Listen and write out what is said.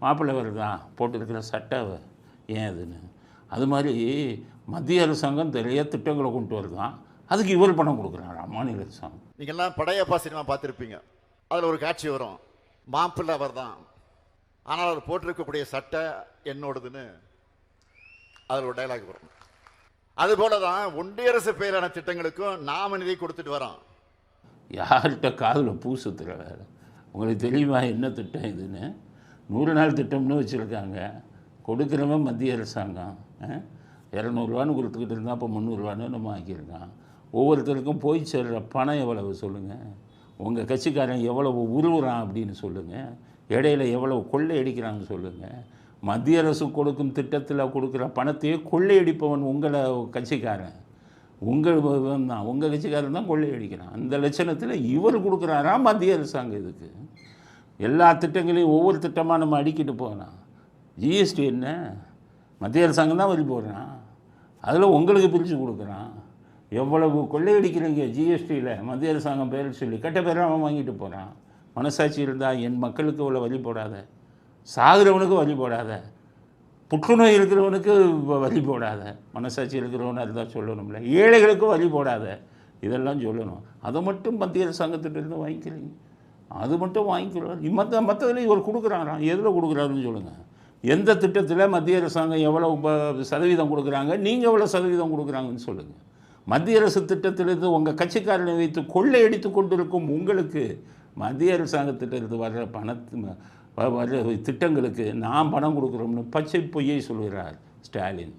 மாப்பிள்ளை வருதான் போட்டிருக்கிற சட்டை ஏன் அதுன்னு. அது மாதிரி மத்திய அரசாங்கம் நிறைய திட்டங்களை கொண்டு வருதான், அதுக்கு இவர் பணம் கொடுக்குறாரா மாநில அரசாங்கம். நீங்கள்லாம் படையப்பா சினிமா பார்த்துருப்பீங்க. அதில் ஒரு காட்சி வரும், மாப்பிள்ளை அவர் தான், ஆனால் அவர் போட்டிருக்கக்கூடிய சட்டை என்னோடதுன்னு அதில் ஒரு டைலாக் வரும். அதுபோல தான் ஒன்றிய அரசு பெயரான திட்டங்களுக்கும் நாம நிதி கொடுத்துட்டு வரோம். யார்கிட்ட காதில் பூ சுற்றுற வேலை. உங்களுக்கு தெரியுமா என்ன திட்டம் இதுன்னு? 100 நாள் திட்டம்னு வச்சுருக்காங்க. கொடுக்குறவன் மத்திய அரசாங்கம். 200 கொடுத்துக்கிட்டு இருந்தால் இப்போ 300 நம்ம ஆக்கியிருக்கான். ஒவ்வொருத்தருக்கும் போய் சேர்ற பணம் எவ்வளவு சொல்லுங்கள். உங்கள் கட்சிக்காரன் எவ்வளவு உருவுறான் அப்படின்னு சொல்லுங்கள். இடையில எவ்வளவு கொள்ளையடிக்கிறான்னு சொல்லுங்கள். மத்திய அரசு கொடுக்கும் திட்டத்தில் கொடுக்குற பணத்தையே கொள்ளையடிப்பவன் உங்களை கட்சிக்காரன். உங்கள் கட்சிக்காரன் தான் கொள்ளையடிக்கிறான். அந்த லட்சணத்தில் இவர் கொடுக்குறாரா மத்திய அரசாங்கம். இதுக்கு எல்லா திட்டங்களையும் ஒவ்வொரு திட்டமாக நம்ம அடிக்கிட்டு போகிறான். ஜிஎஸ்டி என்ன, மத்திய அரசாங்கம் தான் வரி போடுறான், அதில் உங்களுக்கு பிரித்து கொடுக்குறான். எவ்வளவு கொள்ளையடிக்கிறீங்க ஜிஎஸ்டியில் மத்திய அரசாங்கம் பேர் சொல்லி கெட்ட பேராக அவன் வாங்கிட்டு போகிறான். மனசாட்சி இருந்தால் என் மக்களுக்கு இவ்வளோ வரி போடாத, சாகுறவனுக்கு வரி போடாத, புற்றுநோய் இருக்கிறவனுக்கு வரி போடாத, மனசாட்சி இருக்கிறவனு அதுதான் சொல்லணும்ல, ஏழைகளுக்கும் வரி போடாத, இதெல்லாம் சொல்லணும். அதை மட்டும் மத்திய அரசாங்கத்திட்டிருந்து வாங்கிக்கிறீங்க. அது மட்டும் வாங்கிக்கிறோம். மற்றதில் இவர் கொடுக்குறாராம். எதில் கொடுக்குறாருன்னு சொல்லுங்கள். எந்த திட்டத்தில் மத்திய அரசாங்கம் எவ்வளோ சதவீதம் கொடுக்குறாங்க, நீங்கள் எவ்வளோ சதவீதம் கொடுக்குறாங்கன்னு சொல்லுங்கள். மத்திய அரசு திட்டத்திலிருந்து உங்கள் கட்சிக்காரனை வைத்து கொள்ளையடித்து கொண்டிருக்கும் உங்களுக்கு மத்திய அரசாங்கத்திலிருந்து வர்ற வர்ற திட்டங்களுக்கு நாம் பணம் கொடுக்குறோம்னு பச்சை பொய்யை சொல்கிறார் ஸ்டாலின்.